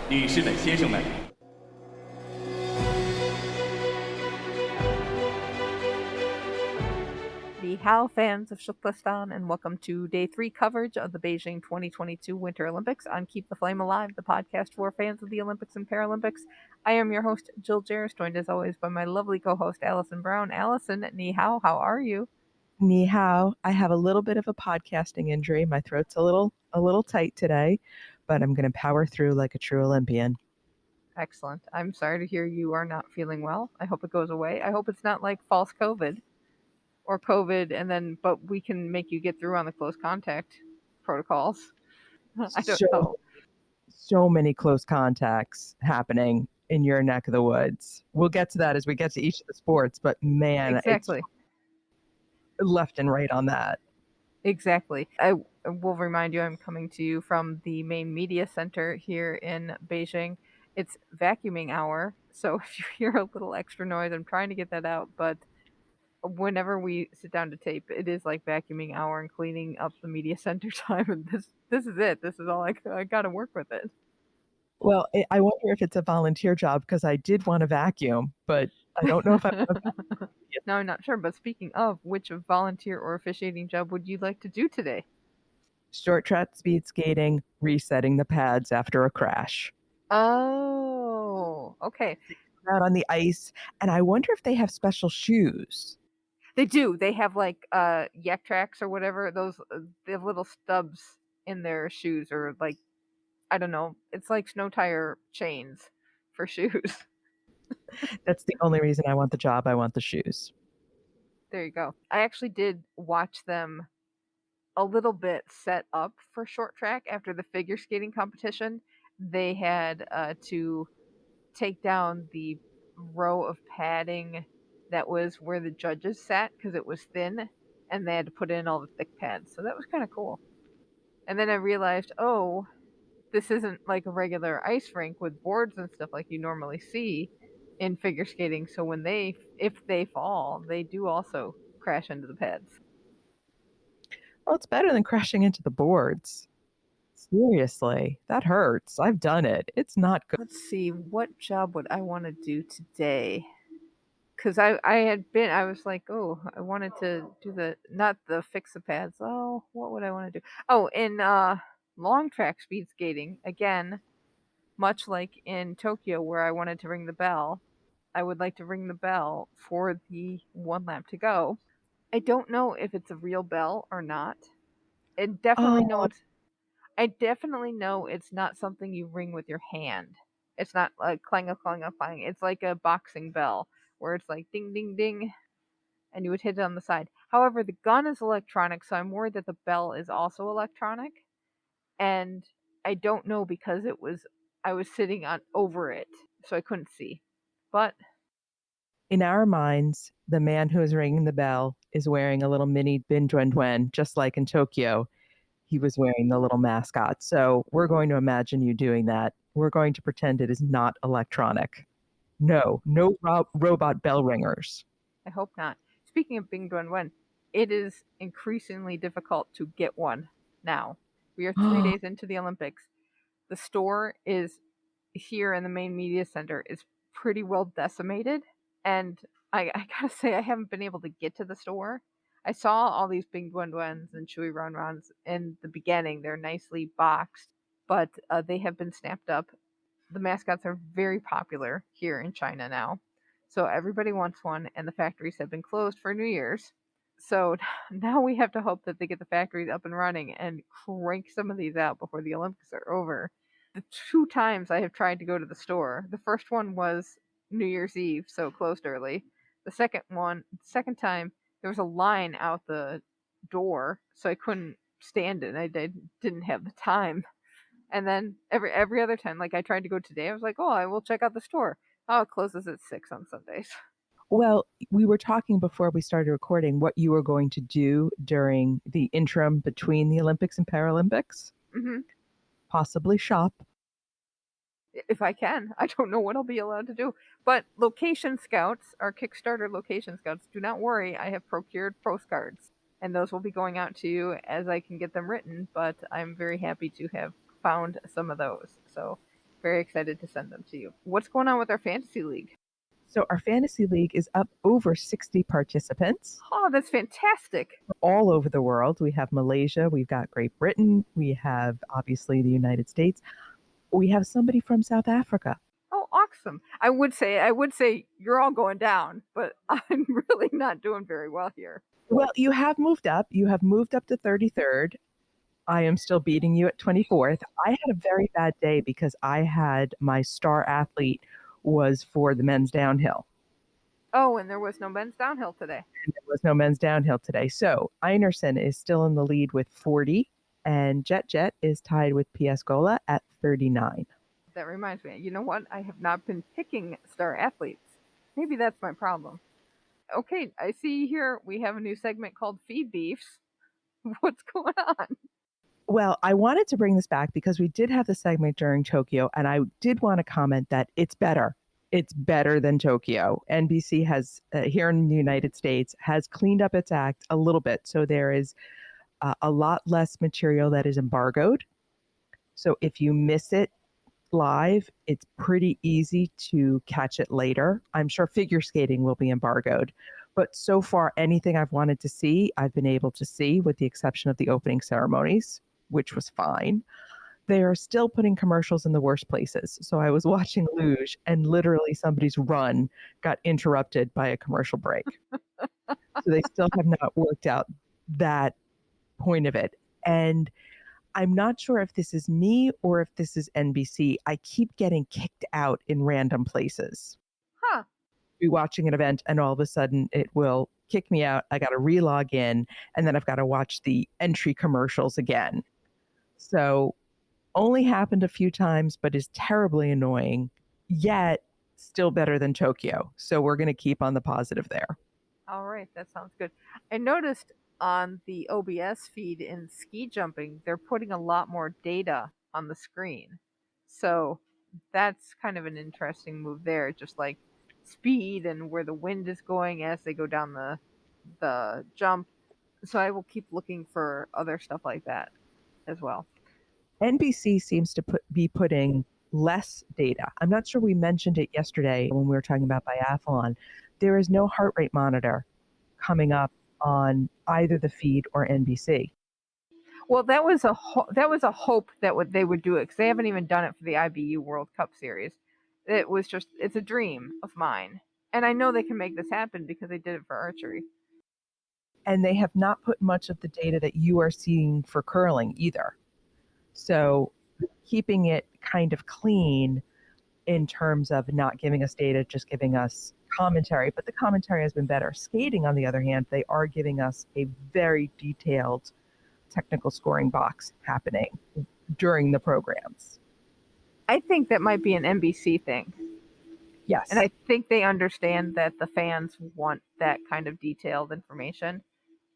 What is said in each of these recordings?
女士们、先生们，Ni hao, fans of Shuklistan, and welcome to Day 3 coverage of the Beijing 2022 Winter Olympics on Keep the Flame Alive, the podcast for fans of the Olympics and Paralympics. I am your host, Jill Jarris, joined as always by my lovely co-host, Alison Brown. Alison, ni hao, how are you? Ni hao. I have a little bit of a podcasting injury. My throat's a little tight today, but I'm going to power through like a true Olympian. Excellent. I'm sorry to hear you are not feeling well. I hope it goes away. I hope it's not like false COVID or COVID, but we can make you get through on the close contact protocols. I don't know. So many close contacts happening in your neck of the woods. We'll get to that as we get to each of the sports, but man, Exactly. It's left and right on that. Exactly. I will remind you, I'm coming to you from the main media center here in Beijing. It's vacuuming hour, so if you hear a little extra noise, I'm trying to get that out, but whenever we sit down to tape, it is like vacuuming hour and cleaning up the media center time, and this is it. This is all I got to work with it. Well, I wonder if it's a volunteer job because I did want to vacuum, but I don't know if I No, I'm not sure, but speaking of, which volunteer or officiating job would you like to do today? Short track speed skating, resetting the pads after a crash. Oh, okay. Out on the ice, and I wonder if they have special shoes. They do. They have like yak tracks or whatever. Those they have little stubs in their shoes, or like I don't know. It's like snow tire chains for shoes. That's the only reason I want the job. I want the shoes. There you go. I actually did watch them a little bit set up for short track after the figure skating competition. They had to take down the row of padding that was where the judges sat because it was thin, and they had to put in all the thick pads. So that was kind of cool. And then I realized, oh, this isn't like a regular ice rink with boards and stuff like you normally see in figure skating. So if they fall, they do also crash into the pads. Well, it's better than crashing into the boards. Seriously, that hurts. I've done it. It's not good. Let's see, what job would I want to do today? Because I was like, oh, I wanted to do not the fix the pads. Oh, what would I want to do? Oh, in long track speed skating, again, much like in Tokyo where I wanted to ring the bell, I would like to ring the bell for the 1 lap to go. I don't know if it's a real bell or not. I definitely know it's not something you ring with your hand. It's not like clang a clang a clang. It's like a boxing bell where it's like ding ding ding, and you would hit it on the side. However, the gun is electronic, so I'm worried that the bell is also electronic. And I don't know because I was sitting over it, so I couldn't see. But in our minds, the man who is ringing the bell is wearing a little mini Bin Duen Duen, just like in Tokyo. He was wearing the little mascot. So we're going to imagine you doing that. We're going to pretend it is not electronic. No robot bell ringers. I hope not. Speaking of Bing Duen Wen, it is increasingly difficult to get one now. We are 3 days into the Olympics. The store is here in the main media center is pretty well decimated, and I gotta say I haven't been able to get to the store. I saw all these Bing Duen Duens and Shui Ron Rons in the beginning. They're nicely boxed, but they have been snapped up. The mascots are very popular here in China now. So everybody wants one, and the factories have been closed for New Year's. So now we have to hope that they get the factories up and running and crank some of these out before the Olympics are over. The 2 times I have tried to go to the store, the first one was New Year's Eve, so closed early. The second time, there was a line out the door, so I couldn't stand it. I didn't have the time. And then every other time, like I tried to go today, I was like, oh, I will check out the store. Oh, it closes at 6 on Sundays. Well, we were talking before we started recording what you were going to do during the interim between the Olympics and Paralympics. Mm-hmm. Possibly shop. If I can. I don't know what I'll be allowed to do. But location scouts, our Kickstarter location scouts, do not worry. I have procured postcards, and those will be going out to you as I can get them written. But I'm very happy to have found some of those. So Very excited to send them to you. What's going on with our fantasy league? So our fantasy league is up over 60 participants. Oh, that's fantastic. All over the world. We have Malaysia, we've got Great Britain, we have obviously the United States. We have somebody from South Africa. Oh, awesome. I would say you're all going down, but I'm really not doing very well here. Well, you have moved up. You have moved up to 33rd. I am still beating you at 24th. I had a very bad day because I had my star athlete was for the men's downhill. Oh, and there was no men's downhill today. And there was no men's downhill today. So Einarson is still in the lead with 40, and Jet is tied with PS Gola at 39. That reminds me, you know what? I have not been picking star athletes. Maybe that's my problem. Okay, I see here we have a new segment called Feed Beefs. What's going on? Well, I wanted to bring this back because we did have the segment during Tokyo, and I did want to comment that it's better. It's better than Tokyo. NBC has, here in the United States, has cleaned up its act a little bit. So there is a lot less material that is embargoed. So if you miss it live, it's pretty easy to catch it later. I'm sure figure skating will be embargoed. But so far, anything I've wanted to see, I've been able to see, with the exception of the opening ceremonies, which was fine. They are still putting commercials in the worst places. So I was watching Luge, and literally somebody's run got interrupted by a commercial break. So they still have not worked out that point of it. And I'm not sure if this is me or if this is NBC. I keep getting kicked out in random places. Huh. Be watching an event and all of a sudden it will kick me out. I got to re-log in, and then I've got to watch the entry commercials again. So only happened a few times, but is terribly annoying, yet still better than Tokyo. So we're going to keep on the positive there. All right, that sounds good. I noticed on the OBS feed in ski jumping, they're putting a lot more data on the screen. So that's kind of an interesting move there, just like speed and where the wind is going as they go down the jump. So I will keep looking for other stuff like that as well. NBC seems to be putting less data. I'm not sure we mentioned it yesterday when we were talking about biathlon. There is no heart rate monitor coming up on either the feed or NBC. Well, that was a hope that they would do it, because they haven't even done it for the IBU World Cup Series. It's a dream of mine, and I know they can make this happen because they did it for archery. And they have not put much of the data that you are seeing for curling either. So keeping it kind of clean in terms of not giving us data, just giving us commentary. But the commentary has been better. Skating, on the other hand, they are giving us a very detailed technical scoring box happening during the programs. I think that might be an NBC thing. Yes. And I think they understand that the fans want that kind of detailed information,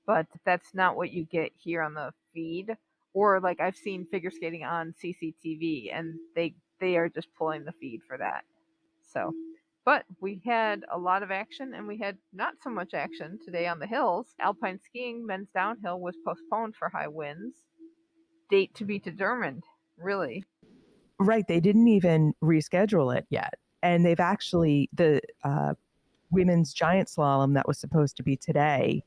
but that's not what you get here on the feed. Or like I've seen figure skating on CCTV, and they are just pulling the feed for that. So, but we had a lot of action, and we had not so much action today on the hills. Alpine skiing men's downhill was postponed for high winds. Date to be determined, really. Right. They didn't even reschedule it yet. And they've actually, the women's giant slalom that was supposed to be today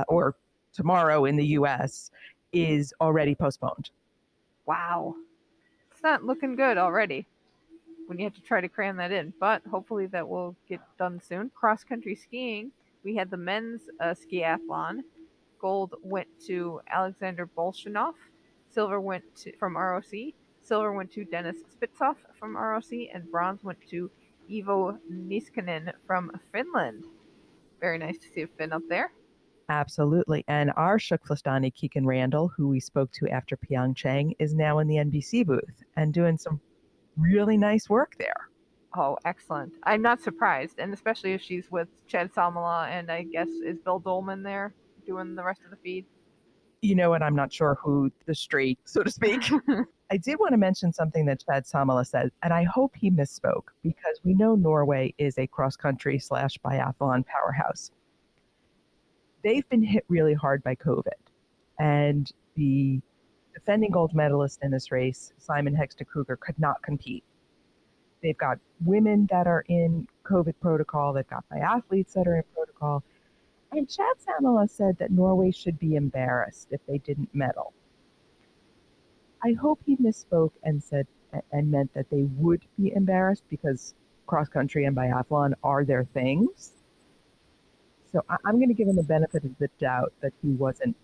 or tomorrow in the US is already postponed. Wow. It's not looking good already when you have to try to cram that in, but hopefully that will get done soon. Cross country skiing, we had the men's skiathlon. Gold went to Alexander Bolshinov. Silver went from ROC. Silver went to Dennis Spitzoff from ROC, and bronze went to Ivo Niskanen from Finland. Very nice to see a Finn up there. Absolutely. And our Shukflastani, Keegan Randall, who we spoke to after Pyeongchang, is now in the NBC booth and doing some really nice work there. Oh, excellent. I'm not surprised, and especially if she's with Chad Salmela, and I guess is Bill Dolman there doing the rest of the feed? You know, and I'm not sure who the straight, so to speak. I did want to mention something that Chad Salmela said, and I hope he misspoke, because we know Norway is a cross-country / biathlon powerhouse. They've been hit really hard by COVID, and the defending gold medalist in this race, Simon Hexter Kruger, could not compete. They've got women that are in COVID protocol. They've got biathletes that are in protocol. And Chad Samala said that Norway should be embarrassed if they didn't medal. I hope he misspoke and said and meant that they would be embarrassed because cross country and biathlon are their things. So I'm going to give him the benefit of the doubt that he wasn't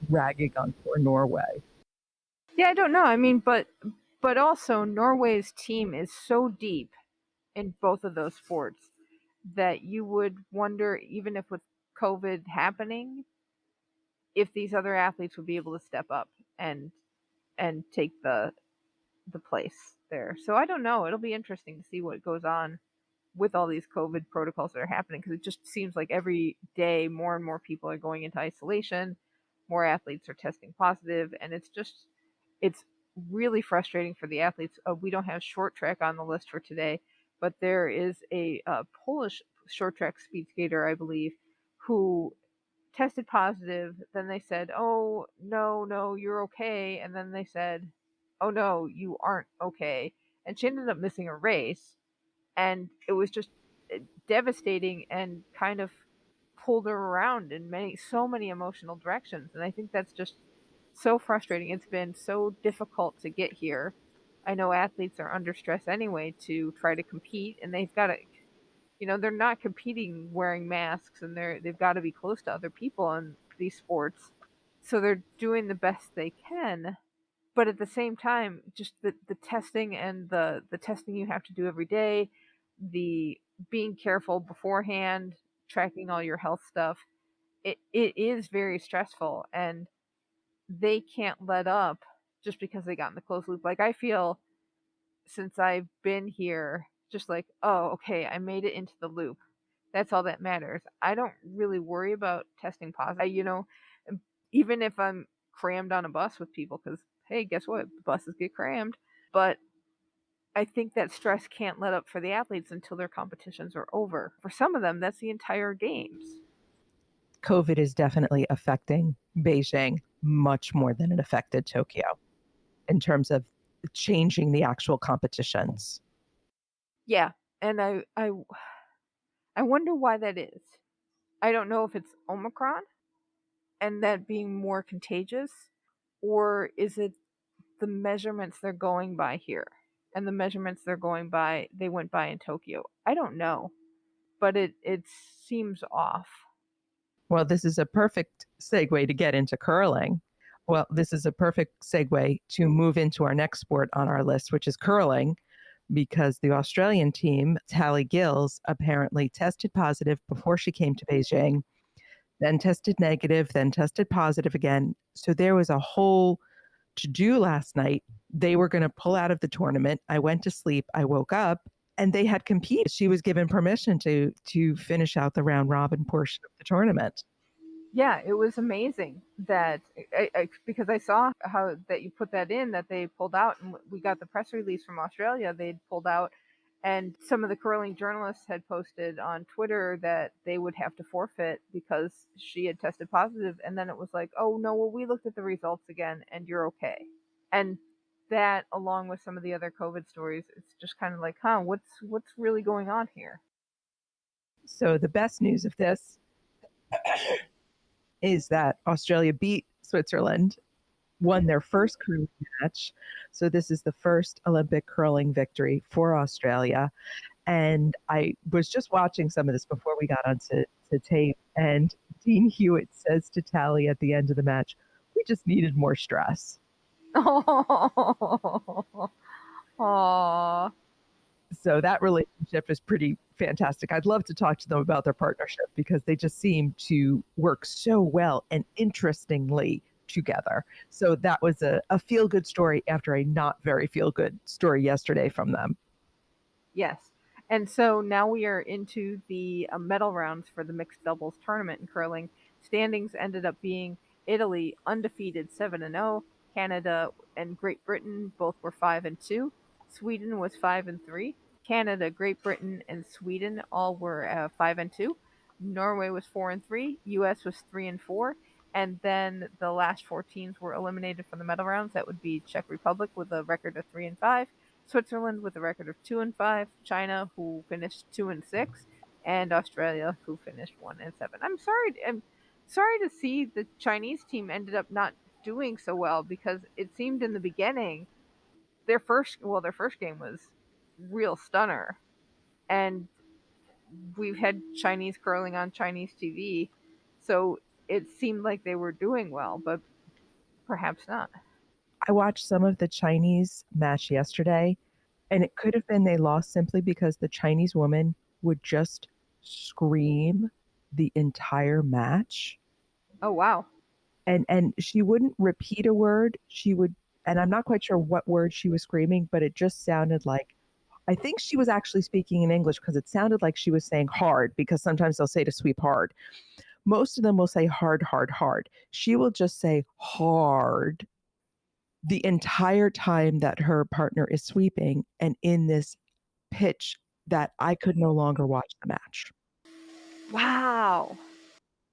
ragging on poor Norway. Yeah, I don't know. I mean, but also Norway's team is so deep in both of those sports that you would wonder, even if with COVID happening, if these other athletes would be able to step up and take the place there. So I don't know. It'll be interesting to see what goes on with all these COVID protocols that are happening, because it just seems like every day more and more people are going into isolation, more athletes are testing positive, and it's really frustrating for the athletes. We don't have short track on the list for today, but there is a Polish short track speed skater, I believe, who tested positive. Then they said, "Oh, no, you're okay." And then they said, "Oh no, you aren't okay." And she ended up missing a race, and it was just devastating and kind of pulled her around in so many emotional directions. And I think that's just so frustrating. It's been so difficult to get here. I know athletes are under stress anyway to try to compete, and they've got to, they're not competing wearing masks, and they've got to be close to other people in these sports. So they're doing the best they can, but at the same time, just the testing and the testing you have to do every day, the being careful beforehand, tracking all your health stuff, it is very stressful, and they can't let up just because they got in the closed loop. Like, I feel, since I've been here, just like, oh, okay, I made it into the loop. That's all that matters. I don't really worry about testing positive. Even if I'm crammed on a bus with people, because hey, guess what? Buses get crammed. But I think that stress can't let up for the athletes until their competitions are over. For some of them, that's the entire games. COVID is definitely affecting Beijing much more than it affected Tokyo in terms of changing the actual competitions. Yeah, and I wonder why that is. I don't know if it's Omicron and that being more contagious, or is it the measurements they're going by here and the measurements they went by in Tokyo. I don't know, but it seems off. Well, this is a perfect segue to get into curling. Well, this is a perfect segue to move into our next sport on our list, which is curling, because the Australian team, Tally Gills, apparently tested positive before she came to Beijing, then tested negative, then tested positive again. So there was a whole to do last night. They were going to pull out of the tournament. I went to sleep. I woke up and they had competed. She was given permission to finish out the round robin portion of the tournament. Yeah, it was amazing that because I saw how that you put that in, that they pulled out, and we got the press release from Australia. They'd pulled out, and some of the curling journalists had posted on Twitter that they would have to forfeit because she had tested positive. And then it was like, oh no, well, we looked at the results again, and you're okay. And that, along with some of the other COVID stories, it's just kind of like, huh, what's really going on here? So the best news of this is that Australia beat Switzerland, won their first curling match. So this is the first Olympic curling victory for Australia. And I was just watching some of this before we got onto tape. And Dean Hewitt says to Tally at the end of the match, "We just needed more stress." Aww. So that relationship is pretty fantastic. I'd love to talk to them about their partnership because they just seem to work so well and interestingly together. So that was a feel good story after a not very feel good story yesterday from them. Yes. And so now we are into the medal rounds for the mixed doubles tournament in curling. Standings ended up being Italy undefeated 7-0, Canada and Great Britain both were 5-2, Sweden was 5-3, Canada, Great Britain, and Sweden all were 5-2, Norway was 4-3, US was 3-4, And then the last four teams were eliminated from the medal rounds. That would be Czech Republic with a record of 3-5, Switzerland with a record of 2-5, China who finished 2-6, and Australia who finished 1-7. I'm sorry to see the Chinese team ended up not doing so well, because it seemed in the beginning their first game was real stunner, and we've had Chinese curling on Chinese TV, so it seemed like they were doing well, but perhaps not. I watched some of the Chinese match yesterday, and it could have been they lost simply because the Chinese woman would just scream the entire match. Oh wow. And she wouldn't repeat a word. She would, and I'm not quite sure what word she was screaming, but it just sounded like, I think she was actually speaking in English, because it sounded like she was saying hard, because sometimes they'll say to sweep hard. Most of them will say hard, hard, hard. She will just say hard the entire time that her partner is sweeping, and in this pitch that I could no longer watch the match. Wow.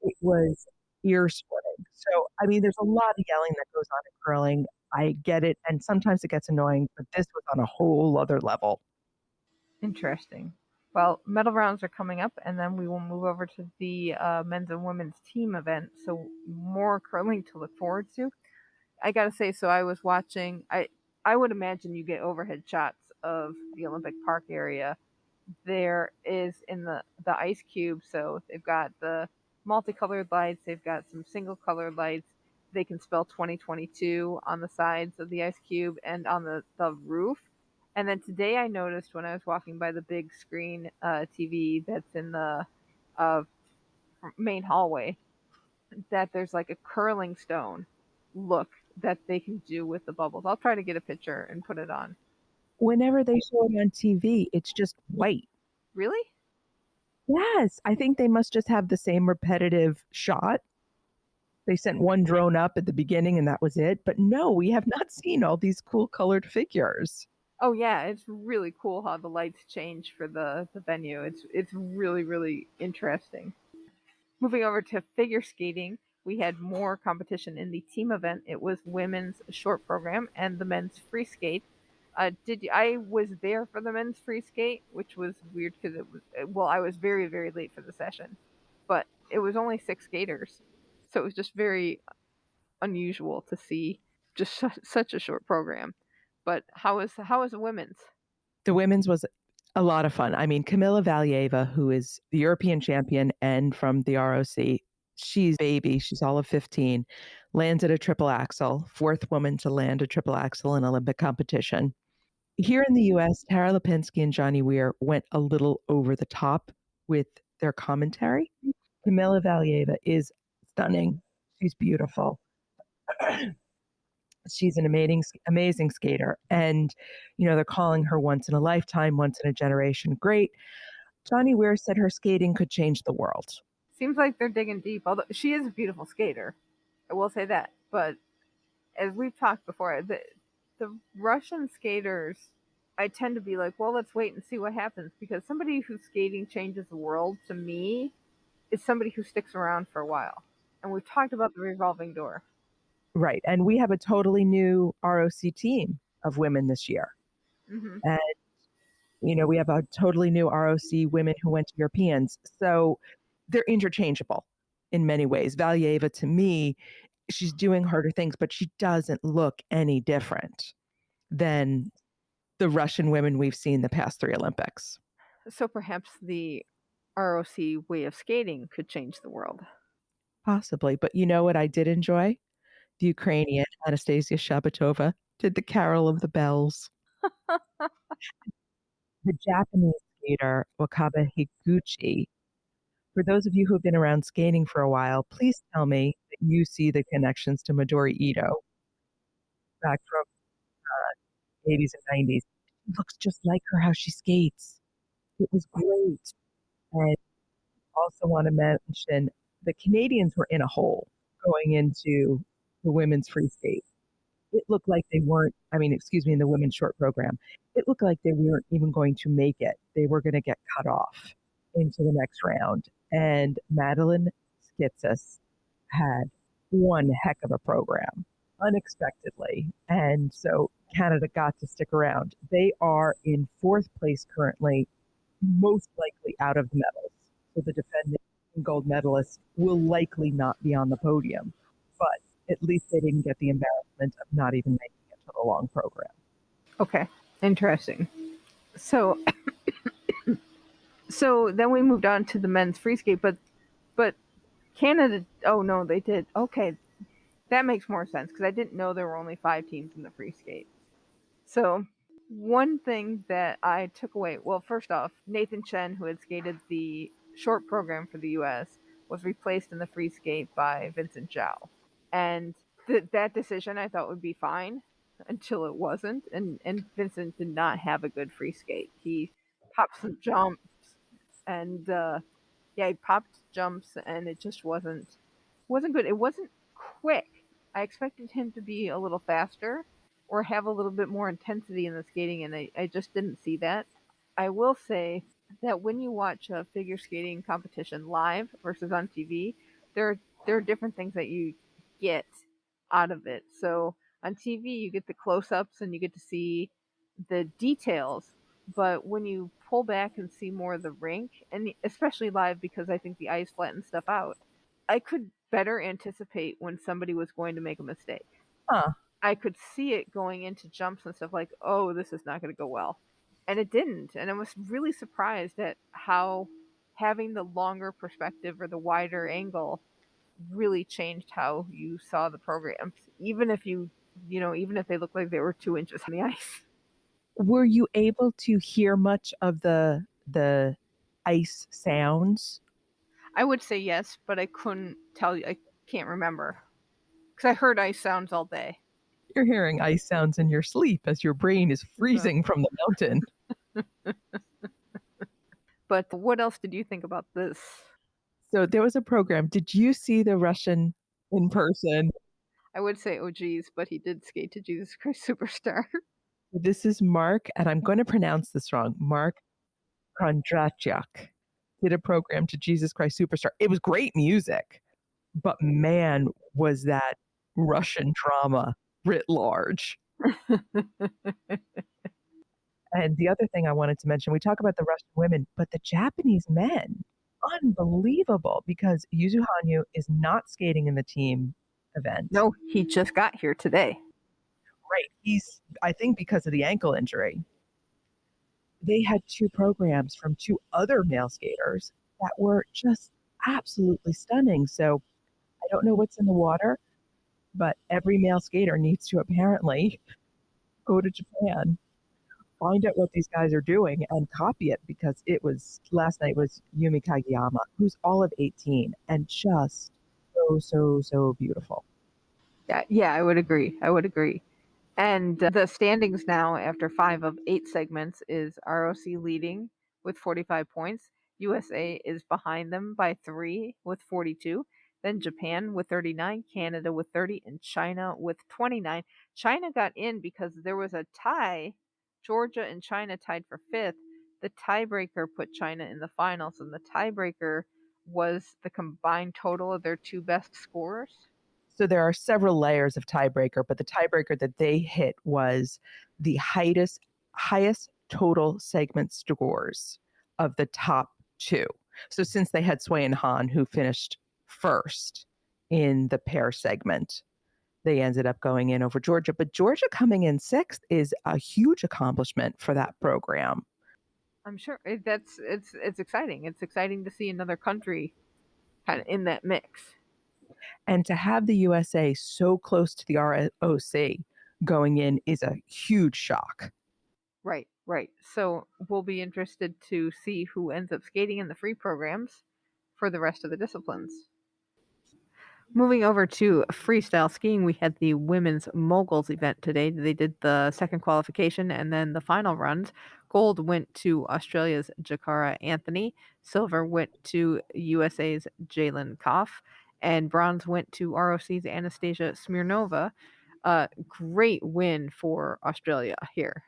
It was ear splitting. So, I mean, there's a lot of yelling that goes on in curling. I get it. And sometimes it gets annoying, but this was on a whole other level. Interesting. Well, medal rounds are coming up, and then we will move over to the men's and women's team event. So more curling to look forward to. I gotta say, so I was watching. I would imagine you get overhead shots of the Olympic Park area. There is in the ice cube, so they've got the multicolored lights. They've got some single colored lights. They can spell 2022 on the sides of the ice cube and on the roof. And then today I noticed when I was walking by the big screen TV that's in the uh, main hallway, that there's like a curling stone look that they can do with the bubbles. I'll try to get a picture and put it on. Whenever they show it on TV, it's just white. Really? Yes, I think they must just have the same repetitive shot. They sent one drone up at the beginning and that was it. But no, we have not seen all these cool colored figures. Oh yeah, it's really cool how the lights change for the venue. It's really really interesting. Moving over to figure skating, we had more competition in the team event. It was women's short program and the men's free skate. I was there for the men's free skate, which was weird because it was, well, I was very very late for the session, but it was only six skaters, so it was just very unusual to see just such a short program. But how is the women's? The women's was a lot of fun. I mean, Kamila Valieva, who is the European champion and from the ROC, she's a baby. She's all of 15, landed a triple axel, fourth woman to land a triple axel in Olympic competition. Here in the US, Tara Lipinski and Johnny Weir went a little over the top with their commentary. Kamila Valieva is stunning. She's beautiful. She's an amazing skater. And, they're calling her once in a lifetime, once in a generation. Great. Johnny Weir said her skating could change the world. Seems like they're digging deep. Although she is a beautiful skater, I will say that. But as we've talked before, the Russian skaters, I tend to be like, well, let's wait and see what happens, because somebody whose skating changes the world to me is somebody who sticks around for a while. And we've talked about the revolving door. Right. And we have a totally new ROC team of women this year. Mm-hmm. And, we have a totally new ROC women who went to Europeans. So they're interchangeable in many ways. Valieva, to me, she's doing harder things, but she doesn't look any different than the Russian women we've seen the past three Olympics. So perhaps the ROC way of skating could change the world. Possibly. But you know what I did enjoy? The Ukrainian Anastasia Shabatova did the Carol of the Bells. The Japanese skater Wakaba Higuchi. For those of you who have been around skating for a while, please tell me that you see the connections to Midori Ito back from the 80s and 90s. It looks just like her how she skates. It was great. And also want to mention the Canadians were in a hole going into the women's free skate. It looked like they weren't, excuse me, in the women's short program, it looked like they weren't even going to make it. They were going to get cut off into the next round. And Madeline Skitsis had one heck of a program unexpectedly. And so Canada got to stick around. They are in fourth place currently, most likely out of the medals. So the defending gold medalists will likely not be on the podium, but at least they didn't get the embarrassment of not even making it to the long program. Okay, interesting. So, so then we moved on to the men's free skate, but Canada. Oh no, they did. Okay, that makes more sense because I didn't know there were only 5 teams in the free skate. So, one thing that I took away, well, first off, Nathan Chen, who had skated the short program for the US, was replaced in the free skate by Vincent Zhao. And that decision I thought would be fine until it wasn't. And Vincent did not have a good free skate. He popped some jumps and yeah, he popped jumps and it just wasn't good. It wasn't quick. I expected him to be a little faster or have a little bit more intensity in the skating, and I just didn't see that. I will say that when you watch a figure skating competition live versus on TV, there are different things that you get out of it. So on TV, you get the close-ups and you get to see the details, but when you pull back and see more of the rink, and especially live because I think the ice flattens stuff out, I could better anticipate when somebody was going to make a mistake. Huh. I could see it going into jumps and stuff like, oh, this is not going to go well. And it didn't. And I was really surprised at how having the longer perspective or the wider angle really changed how you saw the programs, even if even if they looked like they were 2 inches on the ice. Were you able to hear much of the ice sounds? I would say yes, but I couldn't tell you. I can't remember because I heard ice sounds all day. You're hearing ice sounds in your sleep as your brain is Uh, freezing from the mountain. But what else did you think about this? So there was a program. Did you see the Russian in person? I would say oh geez, but he did skate to Jesus Christ Superstar. This is Mark, and I'm going to pronounce this wrong. Mark Kondratyuk did a program to Jesus Christ Superstar. It was great music, but man, was that Russian drama writ large. And the other thing I wanted to mention, we talk about the Russian women, but the Japanese men, unbelievable because Yuzu Hanyu is not skating in the team event. No, he just got here today. Right. He's, I think, because of the ankle injury. They had two programs from two other male skaters that were just absolutely stunning. So I don't know what's in the water, but every male skater needs to apparently go to Japan, find out what these guys are doing, and copy it because it was last night was Yumi Kageyama, who's all of 18 and just so beautiful. Yeah, I would agree. I would agree. And the standings now, after 5 of 8 segments, is ROC leading with 45 points. USA is behind them by 3 with 42. Then Japan with 39, Canada with 30, and China with 29. China got in because there was a tie. Georgia and China tied for 5th. The tiebreaker put China in the finals, and the tiebreaker was the combined total of their two best scores. So there are several layers of tiebreaker, but the tiebreaker that they hit was the highest total segment scores of the top two. So since they had Sui and Han, who finished first in the pair segment, they ended up going in over Georgia. But Georgia coming in sixth is a huge accomplishment for that program. I'm sure it's exciting. It's exciting to see another country kind of in that mix. And to have the USA so close to the ROC going in is a huge shock. Right, right. So we'll be interested to see who ends up skating in the free programs for the rest of the disciplines. Moving over to freestyle skiing, we had the women's moguls event today. They did the second qualification and then the final runs. Gold went to Australia's Jakara Anthony. Silver went to USA's Jalen Koff. And bronze went to ROC's Anastasia Smirnova. Great win for Australia here.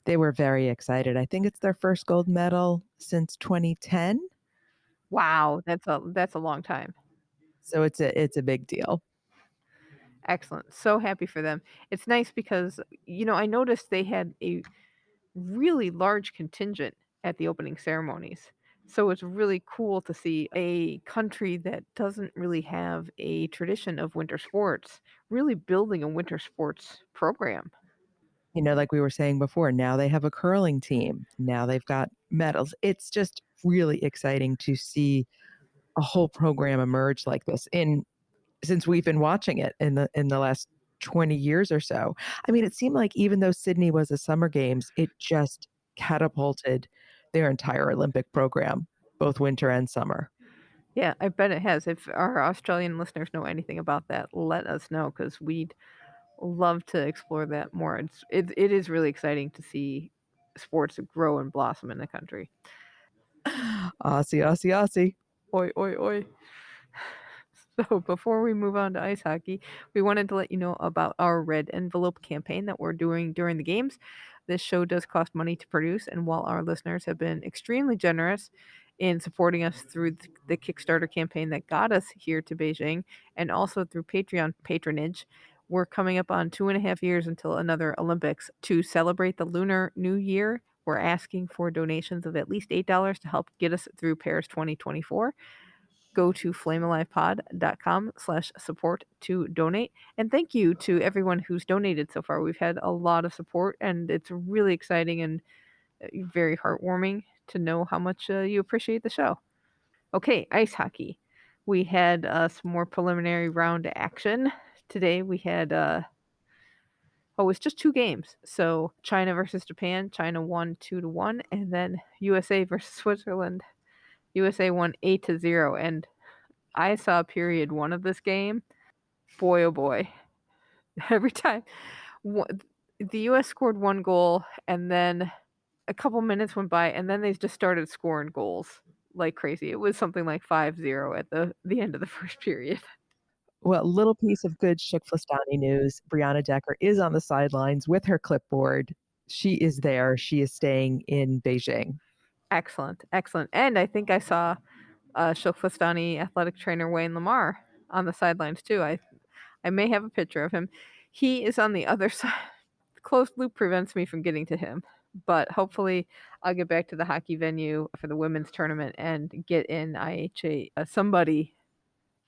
They were very excited. I think it's their first gold medal since 2010. Wow, that's a long time. So it's a big deal. Excellent. So happy for them. It's nice because, I noticed they had a really large contingent at the opening ceremonies. So it's really cool to see a country that doesn't really have a tradition of winter sports really building a winter sports program. Like we were saying before, now they have a curling team. Now they've got medals. It's just really exciting to see a whole program emerge like this in since we've been watching it in the last 20 years or so. I mean, it seemed like even though Sydney was a summer games, it just catapulted their entire Olympic program, both winter and summer. Yeah, I bet it has. If our Australian listeners know anything about that, let us know because we'd love to explore that more. It is really exciting to see sports grow and blossom in the country. Aussie, Aussie, Aussie. Oi, oi, oi. So before we move on to ice hockey, we wanted to let you know about our red envelope campaign that we're doing during the games. This show does cost money to produce, and while our listeners have been extremely generous in supporting us through the Kickstarter campaign that got us here to Beijing, and also through Patreon patronage, we're coming up on 2.5 years until another Olympics. To celebrate the Lunar New Year, we're asking for donations of at least $8 to help get us through Paris 2024. Go to flamealivepod.com/support to donate. And thank you to everyone who's donated so far. We've had a lot of support, and it's really exciting and very heartwarming to know how much you appreciate the show. Okay, ice hockey. We had some more preliminary round action. Today we had, it's just 2 games. So China versus Japan. China won 2-1. And then USA versus Switzerland. USA won 8-0. And I saw period 1 of this game. Boy, oh boy. Every time the US scored 1 goal, and then a couple minutes went by, and then they just started scoring goals like crazy. It was something like 5-0 at the end of the first period. Well, little piece of good Shikflastani news. Brianna Decker is on the sidelines with her clipboard. She is there. She is staying in Beijing. Excellent, excellent. And I think I saw Shilfastani athletic trainer Wayne Lamar on the sidelines too. I may have a picture of him. He is on the other side. Closed loop prevents me from getting to him, but hopefully I'll get back to the hockey venue for the women's tournament and get in IHA somebody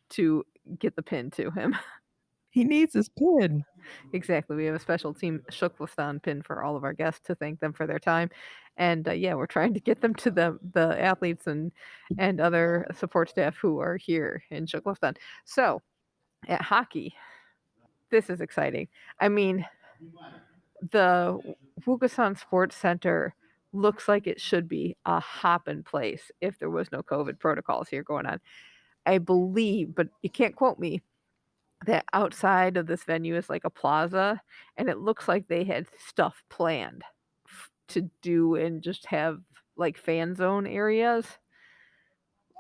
to get the pin to him. He needs his pin. Exactly. We have a special team Shuklistan pin for all of our guests to thank them for their time. And yeah, we're trying to get them to the athletes and other support staff who are here in Shuklistan. So at hockey, this is exciting. I mean, the Wugasan Sports Center looks like it should be a hoppin' place if there was no COVID protocols here going on. I believe, but you can't quote me, that outside of this venue is like a plaza, and it looks like they had stuff planned to do and just have like fan zone areas.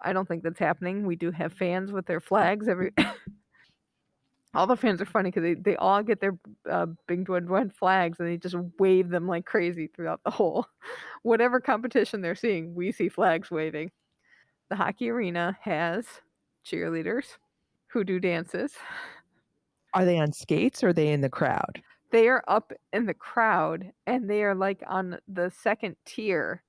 I don't think that's happening. We do have fans with their flags every. All the fans are funny because they all get their Bing Duen flags and they just wave them like crazy throughout the whole. Whatever competition they're seeing, we see flags waving. The hockey arena has cheerleaders who do dances. Are they on skates or are they in the crowd? They are up in the crowd and they are like on the second tier.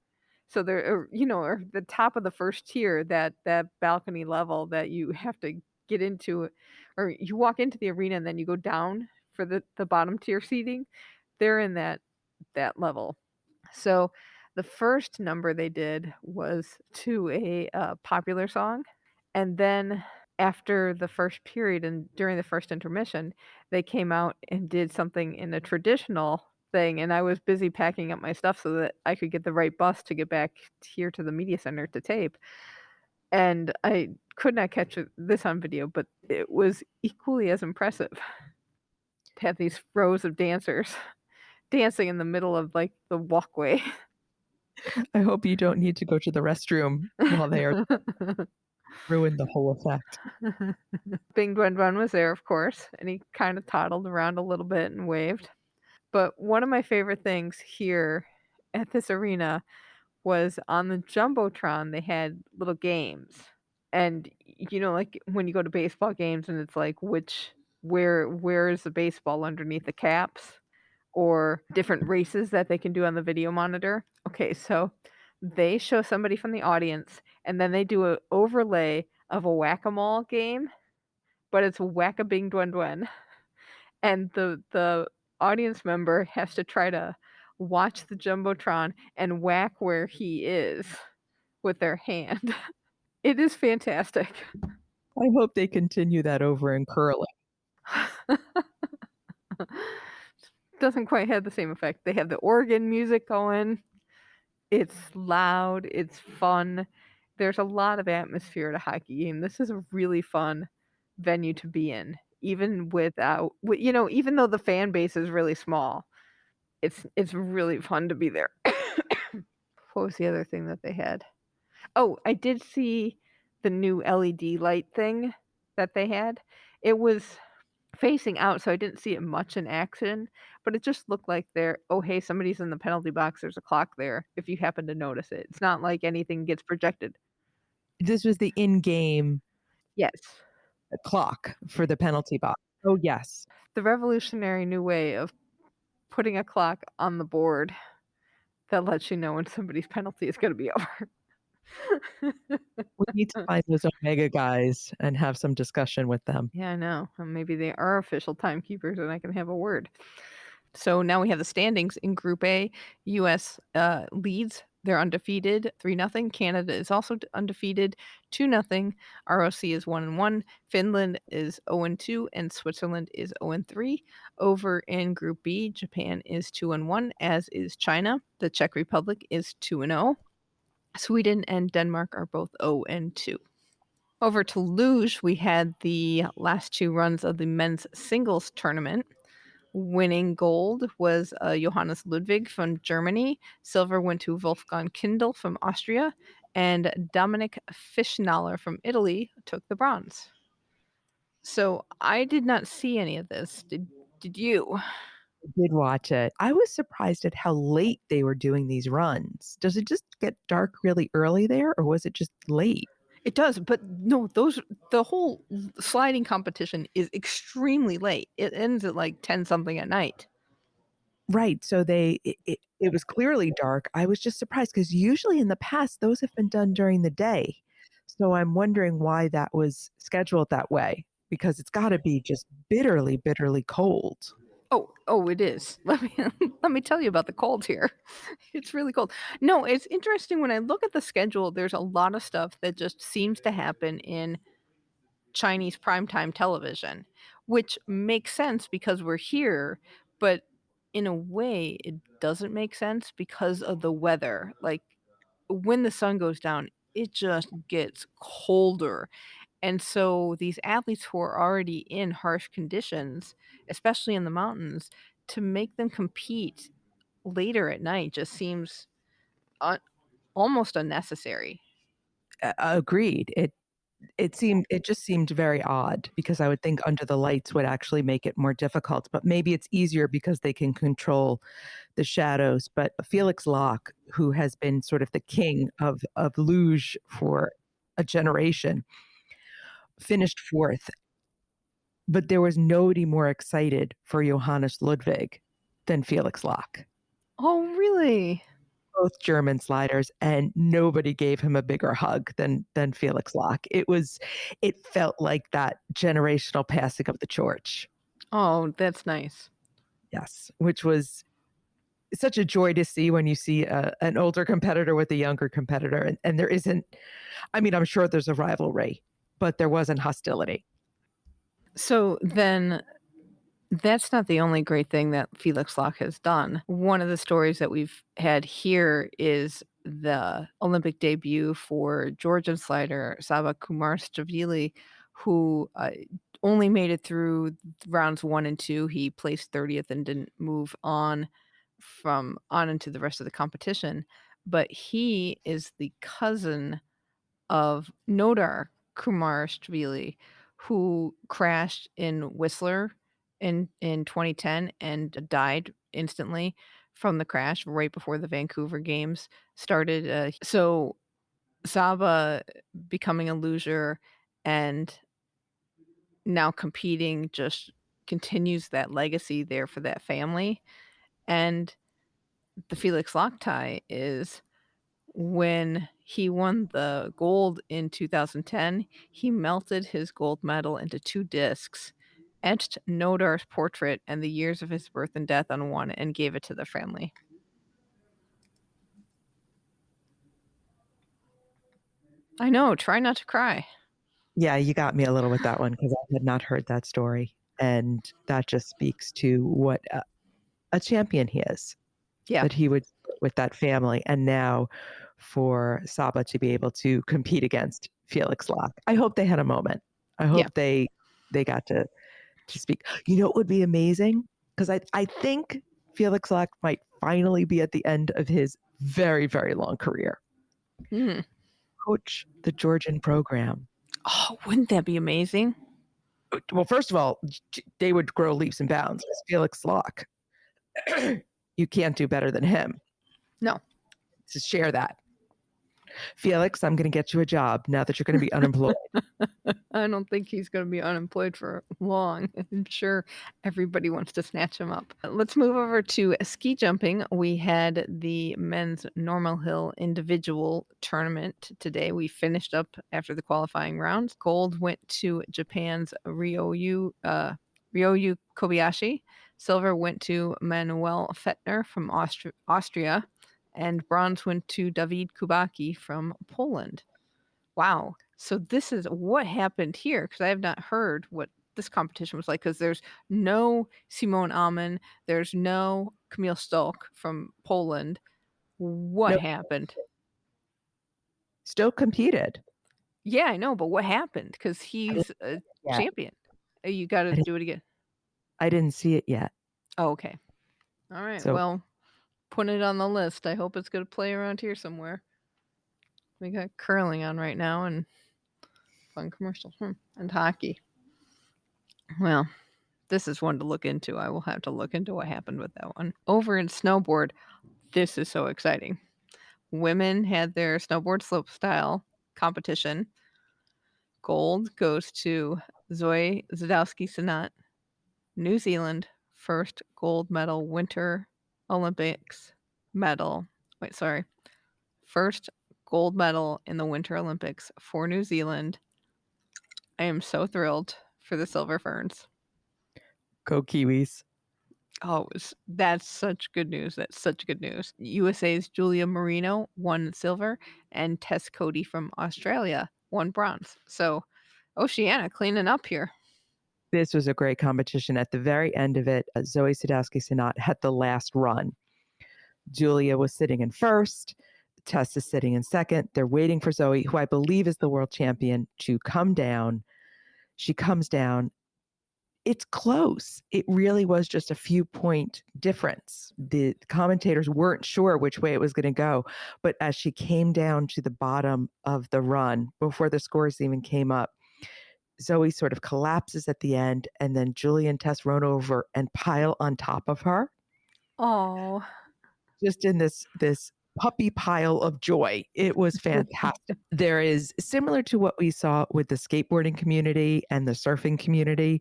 So they're, or the top of the first tier, that balcony level that you have to get into, or you walk into the arena and then you go down for the bottom tier seating. They're in that level. So the first number they did was to a popular song, and then after the first period and during the first intermission, they came out and did something in a traditional thing, and I was busy packing up my stuff so that I could get the right bus to get back here to the media center to tape. And I could not catch this on video, but it was equally as impressive to have these rows of dancers dancing in the middle of like the walkway. I hope you don't need to go to the restroom while they are ruin the whole effect. Bing Duen Duen was there, of course, and he kind of toddled around a little bit and waved. But one of my favorite things here at this arena was on the Jumbotron, they had little games. And like when you go to baseball games and it's like where is the baseball underneath the caps, or different races that they can do on the video monitor. Okay, so they show somebody from the audience and then they do an overlay of a whack-a-mole game, but it's whack-a-bing dwen dwen. And the audience member has to try to watch the jumbotron and whack where he is with their hand. It is fantastic. I hope they continue that over in curling. Doesn't quite have the same effect. They have the organ music going. It's loud, it's fun. There's a lot of atmosphere at a hockey game. This is a really fun venue to be in, even even though the fan base is really small. It's really fun to be there. What was the other thing that they had? Oh, I did see the new LED light thing that they had. It was facing out, so I didn't see it much in action, but it just looked like oh, hey, somebody's in the penalty box. There's a clock there if you happen to notice it. It's not like anything gets projected. This was the in-game Yes. clock for the penalty box. Oh, yes. The revolutionary new way of putting a clock on the board that lets you know when somebody's penalty is going to be over. We need to find those Omega guys and have some discussion with them. Yeah, I know. Maybe they are official timekeepers and I can have a word. So now we have the standings in Group A. U.S. Leads. They're undefeated, 3-0. Canada is also undefeated, 2-0. ROC is 1-1. Finland is 0-2, and Switzerland is 0-3. Over in Group B, Japan is 2-1, as is China. The Czech Republic is 2-0. Sweden and Denmark are both 0-2. Over to Luge, we had the last two runs of the men's singles tournament. Winning gold was Johannes Ludwig from Germany. Silver went to Wolfgang Kindl from Austria. And Dominik Fischnaller from Italy took the bronze. So I did not see any of this. Did you? I did watch it. I was surprised at how late they were doing these runs. Does it just get dark really early there, or was it just late? It does, but no, the whole sliding competition is extremely late. It ends at like 10 something at night. Right. So it was clearly dark. I was just surprised because usually in the past those have been done during the day. So I'm wondering why that was scheduled that way, because it's got to be just bitterly, bitterly cold. Oh, it is. Let me tell you about the cold here. It's really cold. No, it's interesting when I look at the schedule, there's a lot of stuff that just seems to happen in Chinese primetime television, which makes sense because we're here, but in a way it doesn't make sense because of the weather. Like when the sun goes down, it just gets colder. And so these athletes who are already in harsh conditions, especially in the mountains, to make them compete later at night just seems un- almost unnecessary. Agreed. It just seemed very odd because I would think under the lights would actually make it more difficult, but maybe it's easier because they can control the shadows. But Felix Lochte, who has been sort of the king of luge for a generation, finished fourth, but there was nobody more excited for Johannes Ludwig than Felix Lochte. Oh, really? Both German sliders, and nobody gave him a bigger hug than Felix Lochte. It felt like that generational passing of the torch. Oh, that's nice. Yes, which was such a joy to see when you see an older competitor with a younger competitor, and there isn't. I mean, I'm sure there's a rivalry, but there wasn't hostility. So then that's not the only great thing that Felix Lochte has done. One of the stories that we've had here is the Olympic debut for Georgian slider Saba Kumar Stravili, who only made it through rounds 1 and 2. He placed 30th and didn't move on into the rest of the competition. But he is the cousin of Nodar Kumar Stravili, who crashed in Whistler in 2010 and died instantly from the crash right before the Vancouver Games started. So Saba becoming a loser and now competing just continues that legacy there for that family. And the Felix Lochte is when he won the gold in 2010, he melted his gold medal into 2 discs, etched Nodar's portrait and the years of his birth and death on one, and gave it to the family. I know, try not to cry. Yeah, you got me a little with that one because I had not heard that story. And that just speaks to what a champion he is, Yeah, that he would sit with that family. And now for Saba to be able to compete against Felix Lochte. I hope they had a moment. I yeah. hope they got to speak. You know, it would be amazing because I think Felix Lochte might finally be at the end of his very, very long career. Mm. Coach the Georgian program. Oh, wouldn't that be amazing? Well, first of all, they would grow leaps and bounds because Felix Lochte, you can't do better than him. No. To share that. Felix, I'm going to get you a job now that you're going to be unemployed. I don't think he's going to be unemployed for long. I'm sure everybody wants to snatch him up. Let's move over to ski jumping. We had the men's normal hill individual tournament today. We finished up after the qualifying rounds. Gold went to Japan's Ryoyu Kobayashi. Silver went to Manuel Fettner from Austria. And bronze went to David Kubacki from Poland. Wow. So this is what happened here because I have not heard what this competition was like because there's no Simone Ammann, there's no Camille Stolk from Poland. What No, happened? still competed. Yeah, I know, but what happened? Because I didn't he's a yet. champion. You got to I didn't, do it again. I didn't see it yet. Oh, okay. All right. So Well, put it on the list. I hope it's going to play around here somewhere. We got curling on right now and fun commercials and hockey. Well, this is one to look into. I will have to look into what happened with that one. Over in snowboard, this is so exciting. Women had their snowboard slopestyle competition. Gold goes to Zoe Zadowski Sanat, New Zealand, first gold medal Winter Olympics medal. Wait, sorry. First gold medal in the Winter Olympics for New Zealand. I am so thrilled for the Silver Ferns. go Kiwis. Oh, that's such good news. That's such good news. USA's Julia Marino won silver, and Tess Cody from Australia won bronze. So, Oceania cleaning up here. This was a great competition. At the very end of it, Zoe Sadowski Sanat had the last run. Julia was sitting in first. Tess is sitting in second. They're waiting for Zoe, who I believe is the world champion, to come down. She comes down. It's close. It really was just a few point difference. The commentators weren't sure which way it was going to go. But as she came down to the bottom of the run, before the scores even came up, Zoe sort of collapses at the end, and then Julie and Tess run over and pile on top of her. Oh, Just in this puppy pile of joy. It was fantastic. There is similar to what we saw with the skateboarding community and the surfing community.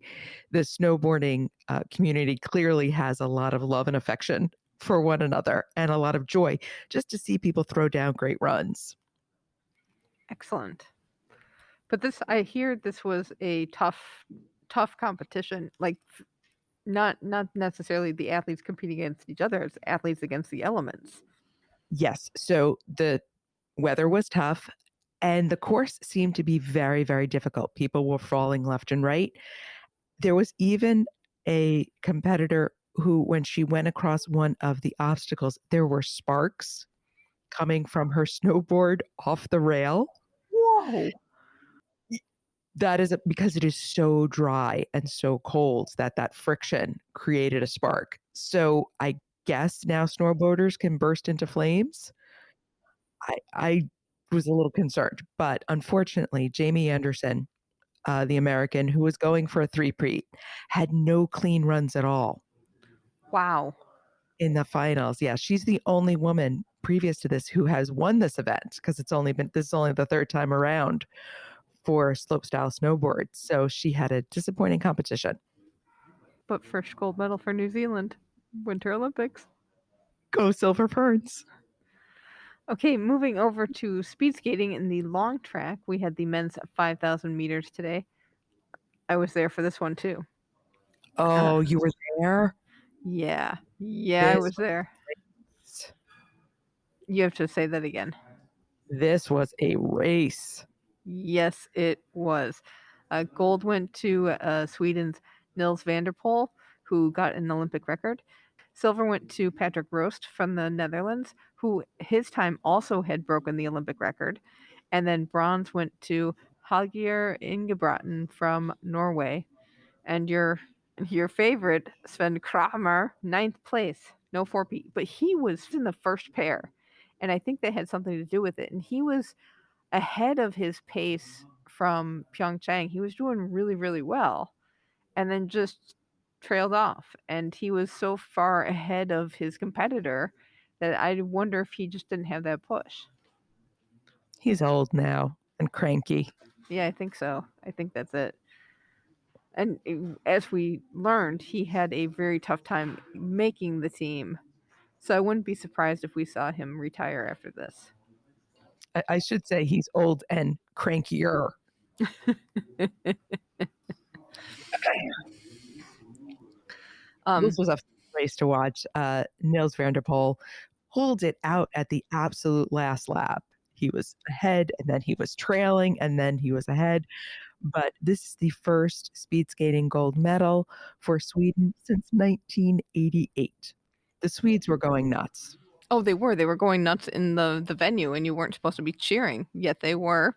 The snowboarding community clearly has a lot of love and affection for one another and a lot of joy just to see people throw down great runs. excellent. But I hear this was a tough competition. Like, not necessarily the athletes competing against each other, it's athletes against the elements. Yes. So the weather was tough and the course seemed to be very, very difficult. People were falling left and right. There was even a competitor who, when she went across one of the obstacles, there were sparks coming from her snowboard off the rail. Whoa. That is because it is so dry and so cold that friction created a spark. So I guess now snowboarders can burst into flames. I was a little concerned, but unfortunately, Jamie Anderson, the American who was going for a three-peat, had no clean runs at all Wow. in the finals. Yeah, she's the only woman previous to this who has won this event because this is only the third time around for slopestyle snowboard. So she had a disappointing competition. But first gold medal for New Zealand, Winter Olympics. Go Silver Ferns. Okay, moving over to speed skating in the long track, we had the men's 5,000 meters today. I was there for this one too. Oh, you were there? Yeah, I This was there. was, You have to say that again. this was a race. Yes, it was. Gold went to Sweden's Nils van der Poel, who got an Olympic record. Silver went to Patrick Roost from the Netherlands, who his time also had broken the Olympic record. And then bronze went to Hallgeir Ingebrigtsen from Norway. And your favorite, Sven Kramer, ninth place, no 4P. But he was in the first pair. And I think that had something to do with it. And he was ahead of his pace from Pyeongchang. He was doing really, really well, and then just trailed off. And he was so far ahead of his competitor that I wonder if he just didn't have that push. He's old now and cranky. Yeah, I think so. I think that's it. And as we learned, he had a very tough time making the team. So I wouldn't be surprised if we saw him retire after this. I should say he's old and crankier. This was a race to watch. Nils van der Poel pulled it out at the absolute last lap. He was ahead, and then he was trailing, and then he was ahead. But this is the first speed skating gold medal for Sweden since 1988. The Swedes were going nuts. Oh, they were. They were going nuts in the venue, and you weren't supposed to be cheering, yet they were.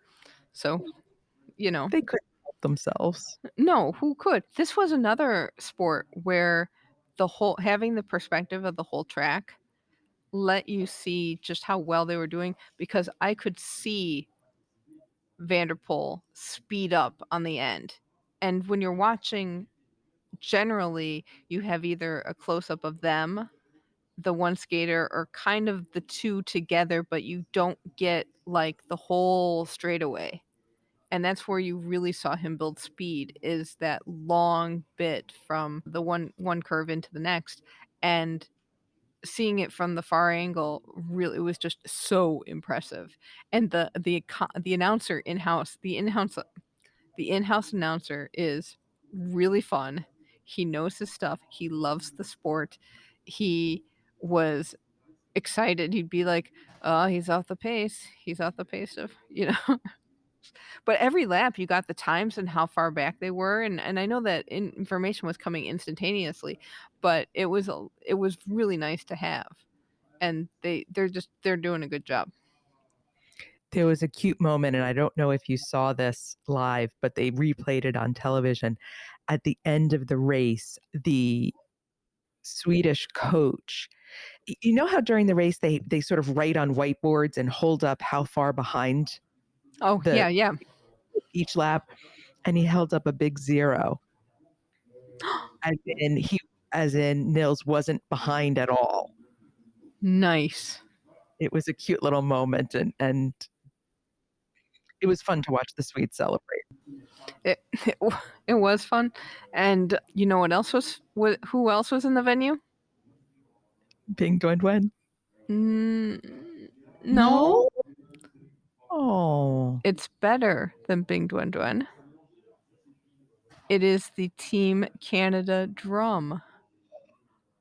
So, you know. They couldn't help themselves. No, who could? This was another sport where the whole having the perspective of the whole track let you see just how well they were doing, because I could see Vanderpool speed up on the end. And when you're watching, generally you have either a close up of them, the one skater, or kind of the two together, but you don't get like the whole straightaway. And that's where you really saw him build speed, is that long bit from the one curve into the next. And seeing it from the far angle, really, it was just so impressive. And the announcer in-house, the in-house announcer is really fun. He knows his stuff. He loves the sport. He was excited. He'd be like, "Oh, he's off the pace. He's off the pace of, you know." But every lap, you got the times and how far back they were, and I know that information was coming instantaneously, but it was really nice to have, and they're doing a good job. There was a cute moment, and I don't know if you saw this live, but they replayed it on television. At the end of the race, the Swedish coach, you know how during the race they sort of write on whiteboards and hold up how far behind Oh, the yeah. each lap, and he held up a big 0. As in Nils wasn't behind at all. Nice. It was a cute little moment, and it was fun to watch the Swedes celebrate. It it was fun. And you know what else who else was in the venue? Bing Duen Duen. No. Oh. It's better than Bing Duen Duen. It is the Team Canada drum.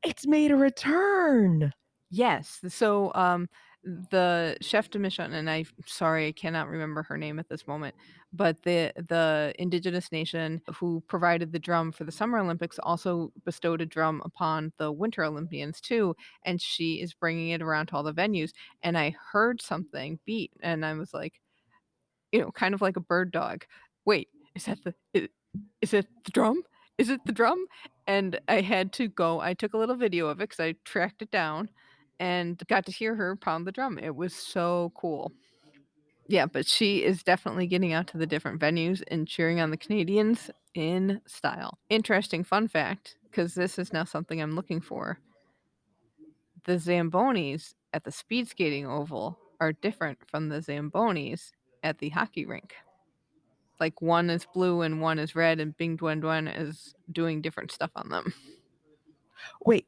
It's made a return. Yes. So the chef de mission, and I'm sorry, I cannot remember her name at this moment, but the indigenous nation who provided the drum for the Summer Olympics also bestowed a drum upon the Winter Olympians too, and she is bringing it around to all the venues. And I heard something beat, and I was like, kind of like a bird dog. Wait, is it the drum? Is it the drum? And I had to go. I took a little video of it because I tracked it down and got to hear her pound the drum. It was so cool. Yeah, but she is definitely getting out to the different venues and cheering on the Canadians in style. Interesting fun fact, because this is now something I'm looking for. The Zambonis at the speed skating oval are different from the Zambonis at the hockey rink. Like one is blue and one is red, and Bing Duen Duen is doing different stuff on them. Wait,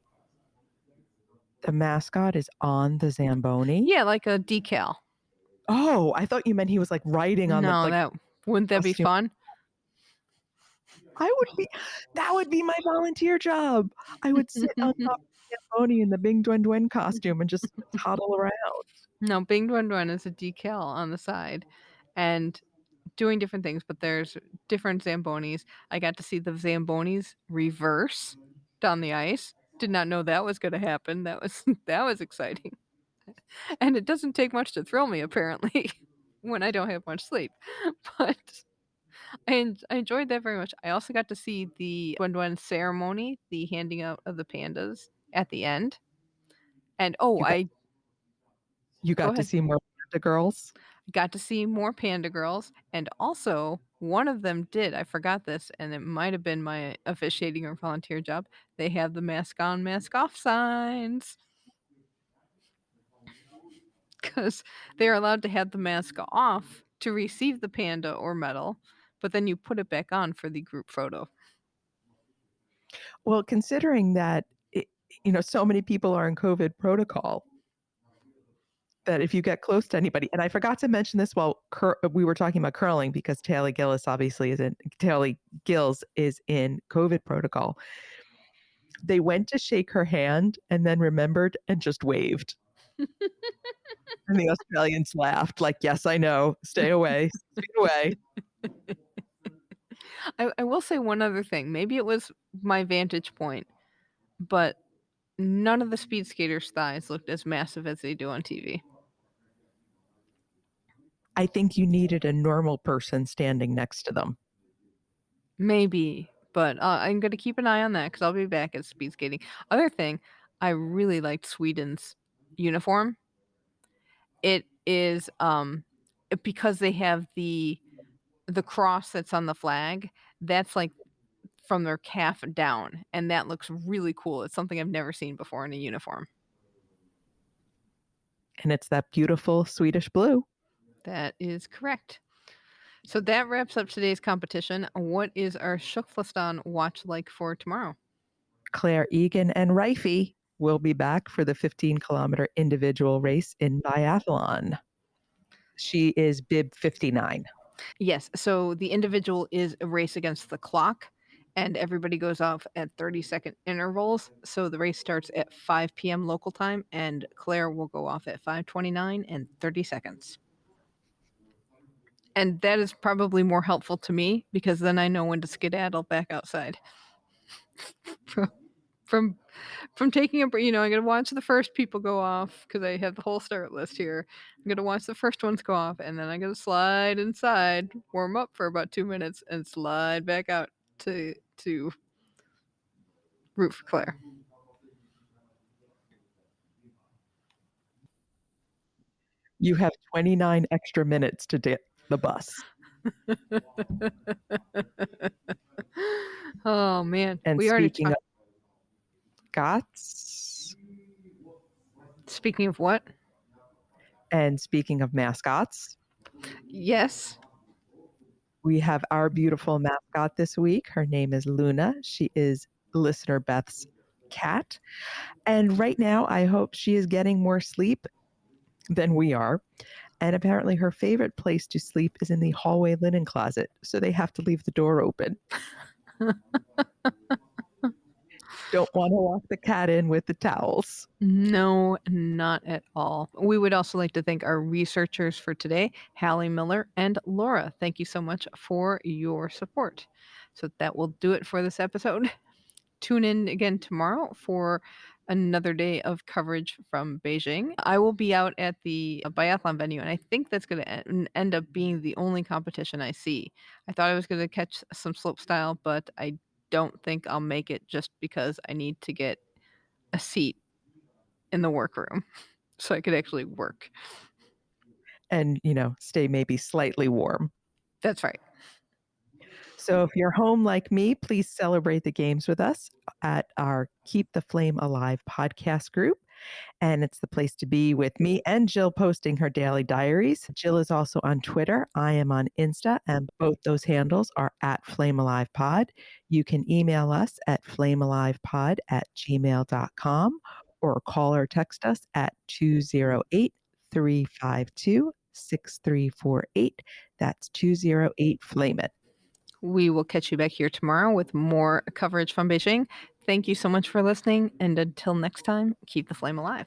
the mascot is on the Zamboni? Yeah, like a decal. Oh, I thought you meant he was like riding on the No, like that wouldn't that be costume. fun? That would be my volunteer job. I would sit on top of the Zamboni in the Bing Duen Duen costume and just toddle around. No, Bing Duen Duen is a decal on the side and doing different things, but there's different Zambonis. I got to see the Zambonis reverse down the ice. Did not know that was going to happen. That was that was exciting. And it doesn't take much to thrill me apparently when I don't have much sleep. But I enjoyed that very much. I also got to see the Duen Duen ceremony, the handing out of the pandas at the end. And You got you go got to ahead. see more Panda girls. Got to see more panda girls, and also one of them did. I forgot this, and it might have been my officiating or volunteer job. They have the mask on, mask off signs because they're allowed to have the mask off to receive the panda or medal, but then you put it back on for the group photo. Well, considering that so many people are in COVID protocol, that if you get close to anybody, and I forgot to mention this while we were talking about curling, because Taylor Gillis is in COVID protocol. They went to shake her hand and then remembered and just waved. And the Australians laughed, like, yes, I know. Stay away. 6 feet away. I will say one other thing. Maybe it was my vantage point, but none of the speed skaters' thighs looked as massive as they do on TV. I think you needed a normal person standing next to them. Maybe, but I'm going to keep an eye on that because I'll be back at speed skating. Other thing, I really liked Sweden's uniform. It is because they have the cross that's on the flag. That's like from their calf down, and that looks really cool. It's something I've never seen before in a uniform. And it's that beautiful Swedish blue. That is correct. So that wraps up today's competition. What is our Shuckflastan watch like for tomorrow? Claire Egan and Rifey will be back for the 15-kilometer individual race in biathlon. She is bib 59. Yes. So the individual is a race against the clock, and everybody goes off at 30-second intervals. So the race starts at 5 p.m. local time, and Claire will go off at 5:29 and 30 seconds. And that is probably more helpful to me because then I know when to skedaddle back outside. from taking a break, I'm gonna watch the first people go off because I have the whole start list here. I'm gonna watch the first ones go off, and then I'm gonna slide inside, warm up for about 2 minutes, and slide back out to root for Claire. You have 29 extra minutes to get the bus. Oh man, And we already speaking of talked. mascots, Speaking of what? and speaking of mascots, Yes. we have our beautiful mascot this week. Her name is Luna. She is listener Beth's cat. And right now, I hope she is getting more sleep than we are. And apparently, her favorite place to sleep is in the hallway linen closet. So they have to leave the door open. Don't want to lock the cat in with the towels. No, not at all. We would also like to thank our researchers for today, Hallie Miller and Laura. Thank you so much for your support. So that will do it for this episode. Tune in again tomorrow for another day of coverage from Beijing. I will be out at the biathlon venue, and I think that's going to end up being the only competition I see. I thought I was going to catch some slopestyle, but I don't think I'll make it just because I need to get a seat in the workroom so I could actually work. And, stay maybe slightly warm. That's right. So if you're home like me, please celebrate the games with us at our Keep the Flame Alive podcast group. And it's the place to be with me and Jill posting her daily diaries. Jill is also on Twitter. I am on Insta, and both those handles are at FlameAlivePod. You can email us at flamealivepod@gmail.com or call or text us at 208-352-6348. That's 208 Flame It. We will catch you back here tomorrow with more coverage from Beijing. Thank you so much for listening, and until next time, keep the flame alive.